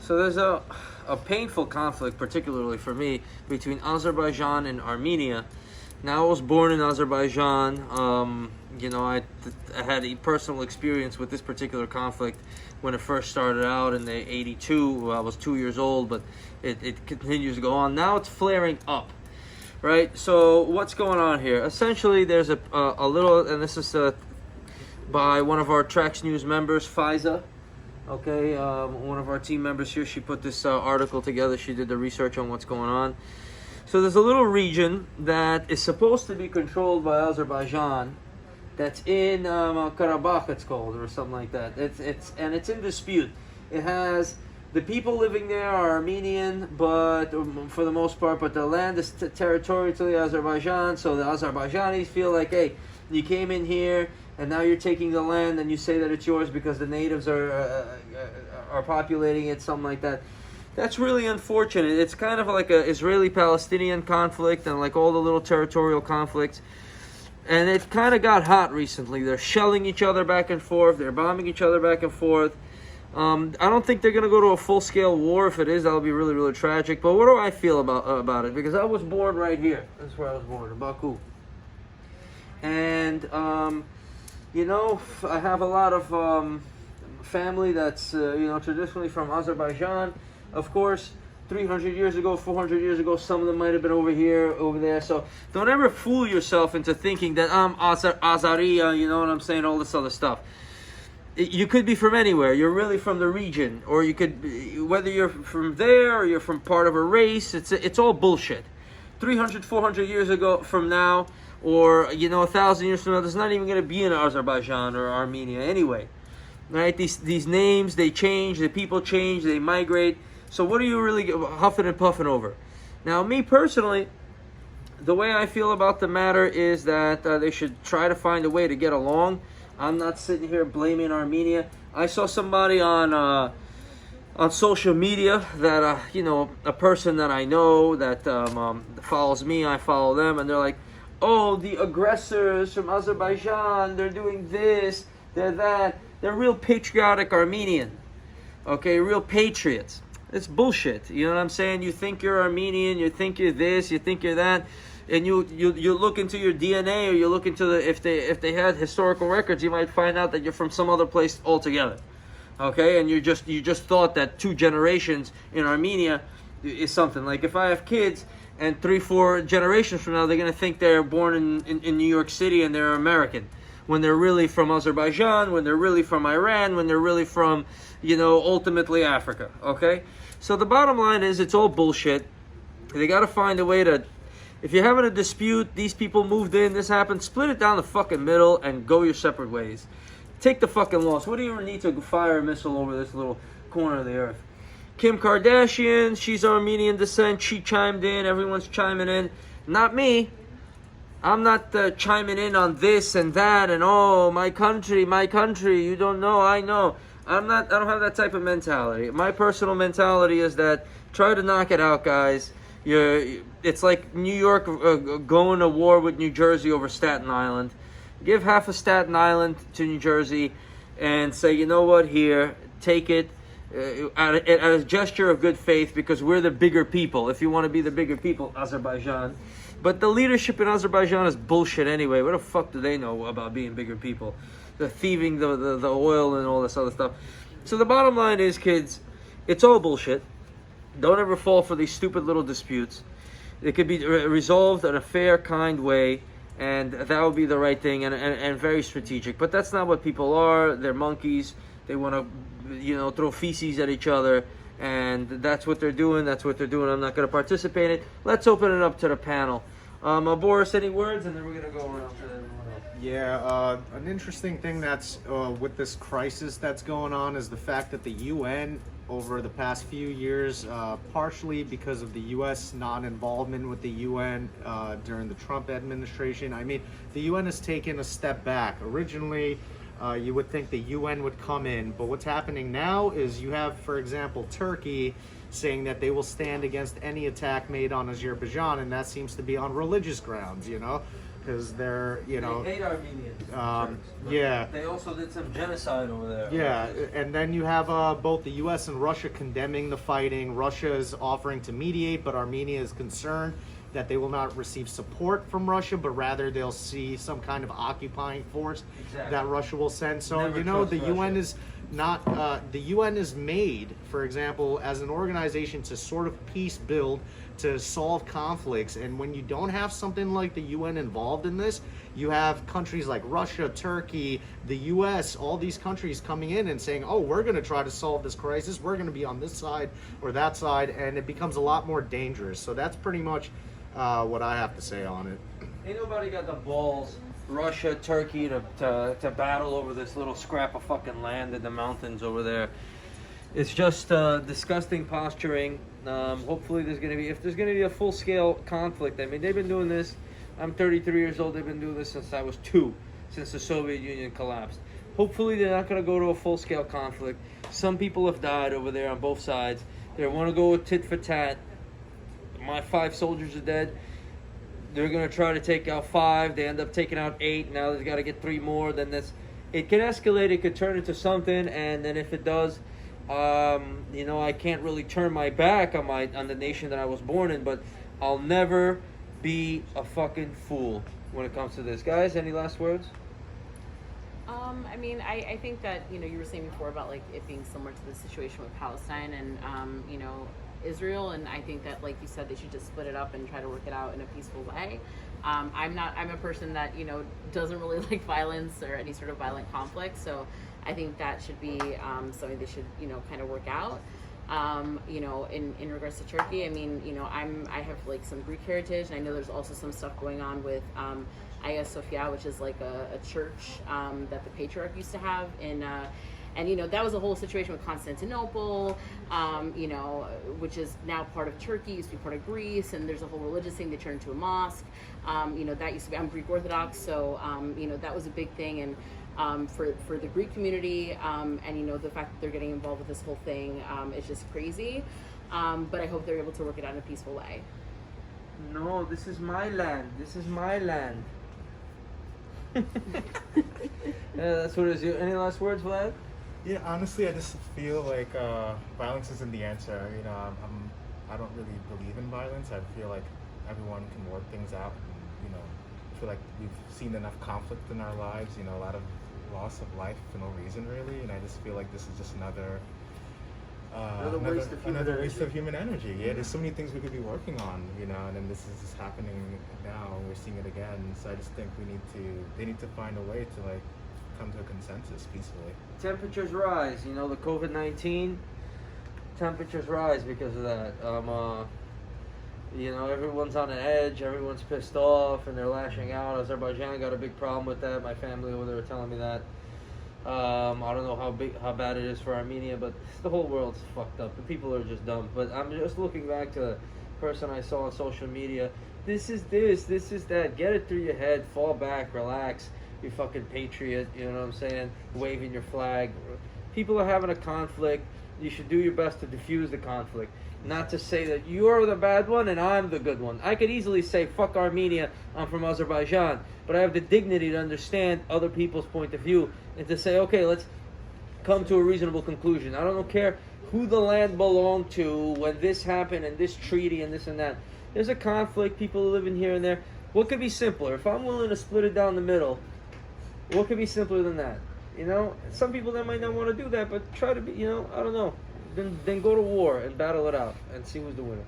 So there's a painful conflict, particularly for me, between Azerbaijan and Armenia. Now, I was born in Azerbaijan. I had a personal experience with this particular conflict when it first started out in the '82. I was 2 years old, but it continues to go on. Now it's flaring up, right? So what's going on here? Essentially, there's a little, and this is by one of our Trax News members, Faiza. Okay, one of our team members here, she put this article together. She did the research on what's going on. So there's a little region that is supposed to be controlled by Azerbaijan that's in Karabakh, it's called, or something like that. It's in dispute. It has, the people living there are Armenian, but for the most part, but the land is territorially Azerbaijan. So the Azerbaijanis feel like, hey, you came in here and now you're taking the land and you say that it's yours because the natives are populating it, something like that. That's really unfortunate. It's kind of like a Israeli-Palestinian conflict and like all the little territorial conflicts. And it kind of got hot recently. They're shelling each other back and forth. They're bombing each other back and forth. I don't think they're going to go to a full-scale war. If it is, that'll be really, really tragic. But what do I feel about it? Because I was born right here. That's where I was born, in Baku. And, I have a lot of family that's, traditionally from Azerbaijan. Of course, 300 years ago, 400 years ago, some of them might have been over here, over there. So don't ever fool yourself into thinking that I'm Azaria, you know what I'm saying, all this other stuff. You could be from anywhere. You're really from the region. Or you could be, whether you're from there or you're from part of a race, it's all bullshit. 300, 400 years ago from now, or, 1,000 years from now, there's not even going to be in Azerbaijan or Armenia anyway. Right? These names, they change, the people change, they migrate. So what are you really huffing and puffing over? Now, me personally, the way I feel about the matter is that they should try to find a way to get along. I'm not sitting here blaming Armenia. I saw somebody on social media that, a person that I know that follows me, I follow them, and they're like, oh, the aggressors from Azerbaijan, they're doing this, they're that. They're real patriotic Armenian, okay, real patriots. It's bullshit, you know what I'm saying? You think you're Armenian, you think you're this, you think you're that, and you look into your DNA, or you look into if they had historical records, you might find out that you're from some other place altogether, okay? And you just thought that 2 generations in Armenia is something. Like if I have kids, and 3-4 generations from now, they're gonna think they're born in New York City and they're American, when they're really from Azerbaijan, when they're really from Iran, when they're really from, ultimately Africa, okay? So the bottom line is, it's all bullshit. They got to find a way to, if you're having a dispute, these people moved in, this happened, split it down the fucking middle and go your separate ways. Take the fucking loss. What do you need to fire a missile over this little corner of the earth? Kim Kardashian, she's Armenian descent, she chimed in, everyone's chiming in. Not me. I'm not chiming in on this and that and, oh, my country, you don't know, I know. I don't have that type of mentality. My personal mentality is that try to knock it out, guys. It's like New York going to war with New Jersey over Staten Island. Give half of Staten Island to New Jersey and say, you know what, here, take it at a gesture of good faith, because we're the bigger people. If you want to be the bigger people, Azerbaijan. But the leadership in Azerbaijan is bullshit anyway. What the fuck do they know about being bigger people? They're thieving the oil and all this other stuff. So the bottom line is, kids, it's all bullshit. Don't ever fall for these stupid little disputes. It could be resolved in a fair, kind way, and that would be the right thing, and very strategic. But that's not what people are. They're monkeys. They want to, throw feces at each other, and that's what they're doing. I'm not going to participate in it. Let's open it up to the panel. Boris, any words, and then we're going to go around to everyone else. Yeah, an interesting thing that's with this crisis that's going on is the fact that the UN, over the past few years, partially because of the U.S. non-involvement with the UN during the Trump administration, I mean, the UN has taken a step back. Originally, you would think the UN would come in, but what's happening now is you have, for example, Turkey saying that they will stand against any attack made on Azerbaijan, and that seems to be on religious grounds, because they're, you know, they hate Armenians. yeah. They also did some genocide over there. Yeah, and then you have both the U.S. and Russia condemning the fighting. Russia is offering to mediate, but Armenia is concerned that they will not receive support from Russia, but rather they'll see some kind of occupying force that Russia will send. So, Never you know, the trust UN Russia. is not, the UN is made, for example, as an organization to sort of peace build, to solve conflicts. And when you don't have something like the UN involved in this, you have countries like Russia, Turkey, the US, all these countries coming in and saying, oh, we're going to try to solve this crisis. We're going to be on this side or that side. And it becomes a lot more dangerous. So that's pretty much what I have to say on it. Ain't nobody got the balls, Russia, Turkey, to battle over this little scrap of fucking land in the mountains over there. It's just disgusting posturing. Hopefully there's going to be, if there's going to be a full-scale conflict, I mean, they've been doing this, I'm 33 years old, they've been doing this since I was 2, since the Soviet Union collapsed. Hopefully they're not going to go to a full-scale conflict. Some people have died over there on both sides. They want to go with tit for tat. My 5 soldiers are dead. They're going to try to take out 5. They end up taking out 8. Now they've got to get 3 more. Then this, it can escalate. It could turn into something. And then if it does, you know, I can't really turn my back on the nation that I was born in. But I'll never be a fucking fool when it comes to this. Guys, any last words? I mean, I think that, you know, you were saying before about like it being similar to the situation with Palestine and, you know, Israel, and I think that, like you said, they should just split it up and try to work it out in a peaceful way. I'm a person that, you know, doesn't really like violence or any sort of violent conflict, so I think that should be something they should, you know, kind of work out. You know, in regards to Turkey, I mean, you know, I have like some Greek heritage, and I know there's also some stuff going on with Hagia Sophia, which is like a church that the patriarch used to have in and, you know, that was a whole situation with Constantinople, you know, which is now part of Turkey, used to be part of Greece, and there's a whole religious thing. They turned into a mosque. You know, that used to be, I'm Greek Orthodox, so, you know, that was a big thing. And for the Greek community, and, you know, the fact that they're getting involved with this whole thing is just crazy. But I hope they're able to work it out in a peaceful way. No, this is my land. This is my land. Yeah, that's what it is. Any last words, Vlad? Yeah, honestly, I just feel like violence isn't the answer. You know, I don't really believe in violence. I feel like everyone can work things out. And, you know, I feel like we've seen enough conflict in our lives. You know, a lot of loss of life for no reason, really. And I just feel like this is just another waste of human energy. Yeah, there's so many things we could be working on. You know, and then this is just happening now. We're seeing it again. So I just think they need to find a way to like come to a consensus peacefully. Temperatures rise, you know, the COVID-19 temperatures rise because of that. You know, everyone's on an edge, everyone's pissed off, and they're lashing out. Azerbaijan got a big problem with that. My family over there were telling me that. I don't know how bad it is for Armenia, but the whole world's fucked up. The people are just dumb. But I'm just looking back to the person I saw on social media. This is that. Get it through your head. Fall back. Relax. You fucking patriot. You know what I'm saying? Waving your flag. People are having a conflict. You should do your best to diffuse the conflict. Not to say that you're the bad one and I'm the good one. I could easily say, fuck Armenia, I'm from Azerbaijan. But I have the dignity to understand other people's point of view and to say, okay, let's come to a reasonable conclusion. I don't care who the land belonged to when this happened and this treaty and this and that. There's a conflict, people are living here and there. What could be simpler? If I'm willing to split it down the middle, what could be simpler than that? You know, some people that might not want to do that, but try to be, you know, I don't know. Then go to war and battle it out and see who's the winner.